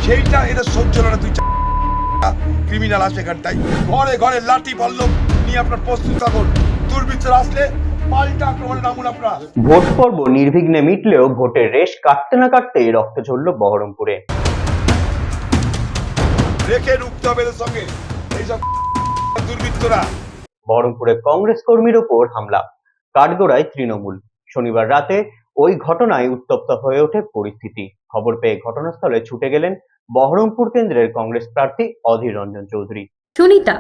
সেইটা এটা সহ্য হলো না। দুই ক্রিমিনাল আসে এখানটাই, ঘরে ঘরে লাঠি বল্লম নিয়ে আপনার প্রস্তুত থাকুন। দুর্বৃত্তরা আসলে পাল্টা আক্রমণে নামুন আপনারা। ভোট পর্ব নির্বিঘ্নে মিটলেও ভোটের রেশ কাটতে না কাটতেই রক্ত ঝরল বহরমপুরে। রেখে রুখতে হবে এদের সঙ্গে এইসব দুর্বৃত্তরা। বহরমপুরে কংগ্রেস কর্মীর ওপর হামলা, কাঠগড়ায় তৃণমূল। শনিবার রাতে ওই ঘটনায় উত্তপ্ত হয়ে ওঠে পরিস্থিতি। খবর পেয়ে ঘটনাস্থলে ছুটে গেলেন বহরমপুর কেন্দ্রের কংগ্রেস প্রার্থী অধীর রঞ্জন চৌধুরী। সুনিতা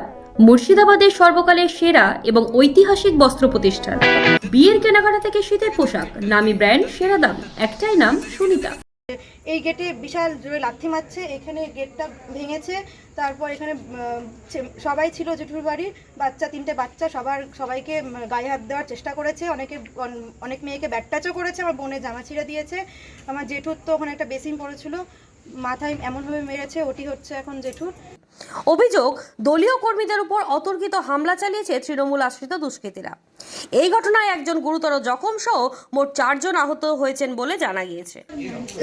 মুর্শিদাবাদের সর্বকালের সেরা এবং ঐতিহাসিক বস্ত্র প্রতিষ্ঠান। বিয়ের কেনাকাটা থেকে শীতের পোশাক, নামি ব্র্যান্ড, সেরা দাম, একটাই নাম সুনিতা। এই গেটে বিশাল জোরে লাথি মারছে, এখানে গেটটা ভেঙেছে। তারপর এখানে সবাই ছিল, জেঠুর বাড়ির বাচ্চা, 3টে বাচ্চা, সবাইকে গায়ে হাত দেওয়ার চেষ্টা করেছে। অনেক মেয়েকে ব্যাটটাচও করেছে। আমার বোনের জামা ছিঁড়ে দিয়েছে। আমার জেঠুর তো ওখানে একটা বেসিন পড়েছিল, মাথায় এমনভাবে মেরেছে, ওটি হচ্ছে এখন জেঠুর। অভিযোগ, দলীয় কর্মীদের উপর অতর্কিত হামলা চালিয়েছে তৃণমূল আশ্রিত দুষ্কৃতীরা। এই ঘটনায় একজন গুরুতর জখম সহ মোট 4 জন আহত হয়েছেন বলে জানা গিয়েছে।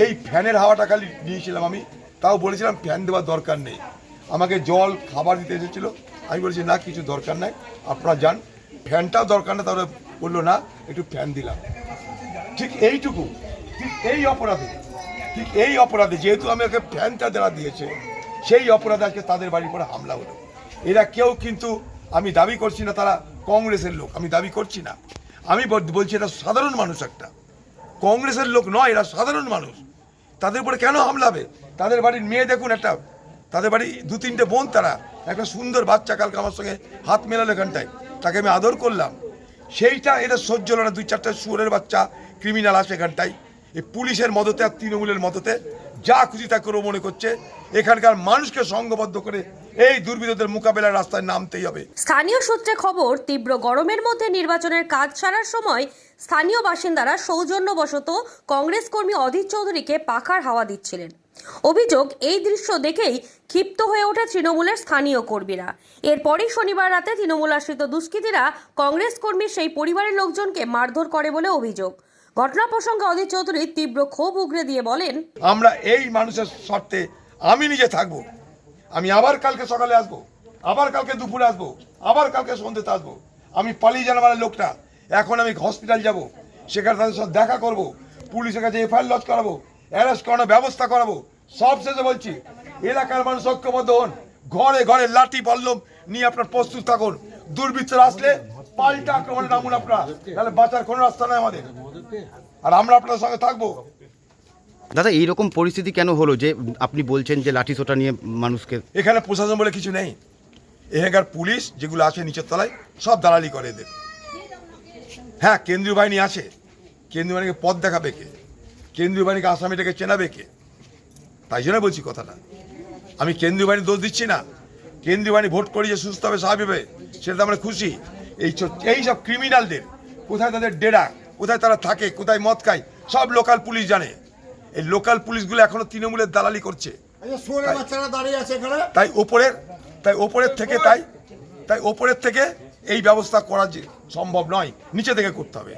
এই ফ্যানের হাওয়াটা খালি নিয়েছিলাম আমি, তাও বলেছিলাম ফ্যান দেওয়ার দরকার নেই। আমাকে জল খাবার দিতে এসেছিল, আমি বলেছি না কিছু দরকার নাই, আপনারা যান, ফ্যানটাও দরকার না। তাহলে বললো না, একটু ফ্যান দিলাম। ঠিক এইটুকু, ঠিক এই অপরাধে যেহেতু আমাকে ফ্যানটা দেওয়া দিয়েছে, সেই অপরাধে আজকে তাদের বাড়ির পরে হামলা হলো। এরা কেউ কিন্তু, আমি দাবি করছি না তারা কংগ্রেসের লোক, আমি দাবি করছি না। আমি বলছি এটা সাধারণ মানুষ, একটা কংগ্রেসের লোক নয়, এরা সাধারণ মানুষ। তাদের উপরে কেন হামলা হবে? তাদের বাড়ির মেয়ে দেখুন, একটা তাদের বাড়ি 2-3টে বোন, তারা একটা সুন্দর বাচ্চা কালকে আমার সঙ্গে হাত মেলালো এখানটায়, তাকে আমি আদর করলাম। সেইটা এটা সহ্য হলো না। 2-4টা শুয়োরের বাচ্চা ক্রিমিনাল আসে এখানটায়, এই পুলিশের মদতে আর তৃণমূলের মদতে যা খুশি তা করে মনে করছে। এখানকার মানুষকে সংঘবদ্ধ করে এই দুর্বৃত্তদের মোকাবেলার রাস্তায় নামতেই হবে। স্থানীয় সূত্রে খবর, তীব্র গরমের মধ্যে নির্বাচনের কাজ সারার সময় স্থানীয় বাসিন্দারা সৌজন্যবশত কংগ্রেস কর্মী অধীর চৌধুরীকে পাখার হাওয়া দিচ্ছিলেন। অভিযোগ, এই দৃশ্য দেখেই ক্ষিপ্ত হয়ে ওঠে তৃণমূলের স্থানীয় কর্মীরা। এরপরই শনিবার রাতে তৃণমূল আশ্রিত দুষ্কৃতীরা কংগ্রেস কর্মীর সেই পরিবারের লোকজনকে মারধর করে বলে অভিযোগ। ঘটনা প্রসঙ্গে অধীর চৌধুরী তীব্র ক্ষোভ উগরে দিয়ে বলেন, আমরা এই মানুষের স্বার্থে আমি নিজে থাকবো। আমি আবার কালকে সকালে আসবো, আবার কালকে দুপুরে আসবো, আবার কালকে সন্ধ্যেতে আসবো। আমি পালিয়ে জানাবার লোকটা, এখন আমি হসপিটাল যাব, সেখানে তাদের সাথে দেখা করব, পুলিশের কাছে এফআইআর লজ করাবো, অ্যারেস্ট করানোর ব্যবস্থা করাবো। সব শেষে বলছি, এলাকার মানুষ ঐক্যবদ্ধ হন, ঘরে ঘরে লাঠি বল্লম নিয়ে আপনার প্রস্তুত থাকুন। দুর্বৃত্তরা আসলে পাল্টা আক্রমণে নামুন আপনারা, তাহলে বাঁচার কোনো রাস্তা নেই আমাদের, আর আমরা আপনার সঙ্গে থাকবো। দাদা, এইরকম পরিস্থিতি কেন হলো যে আপনি বলছেন যে লাঠি সোটা নিয়ে মানুষকে? এখানে প্রশাসন বলে কিছু নেই। এখানকার পুলিশ যেগুলো আছে নিচের তলায় সব দালালি করে এদের। হ্যাঁ, কেন্দ্রীয় বাহিনী আছে, কেন্দ্রীয় বাহিনীকে পথ দেখাবে কে? কেন্দ্রীয় বাহিনীকে আসামিটাকে চেনাবে কে? তাই জন্য বলছি কথাটা। আমি কেন্দ্রীয় বাহিনী দোষ দিচ্ছি না। কেন্দ্রীয় বাহিনী ভোট করিয়ে সুস্থ হবে, স্বাভাবিক হবে, সেটা আমরা খুশি। এই সব ক্রিমিনালদের কোথায় তাদের ডেরা, কোথায় তারা থাকে, কোথায় মদ খায়, সব লোকাল পুলিশ জানে। এই লোকাল পুলিশগুলো এখনো তৃণমূলের দালালি করছে। তাই ওপরের থেকে এই ব্যবস্থা করা যে সম্ভব নয়, নিচে থেকে করতে হবে।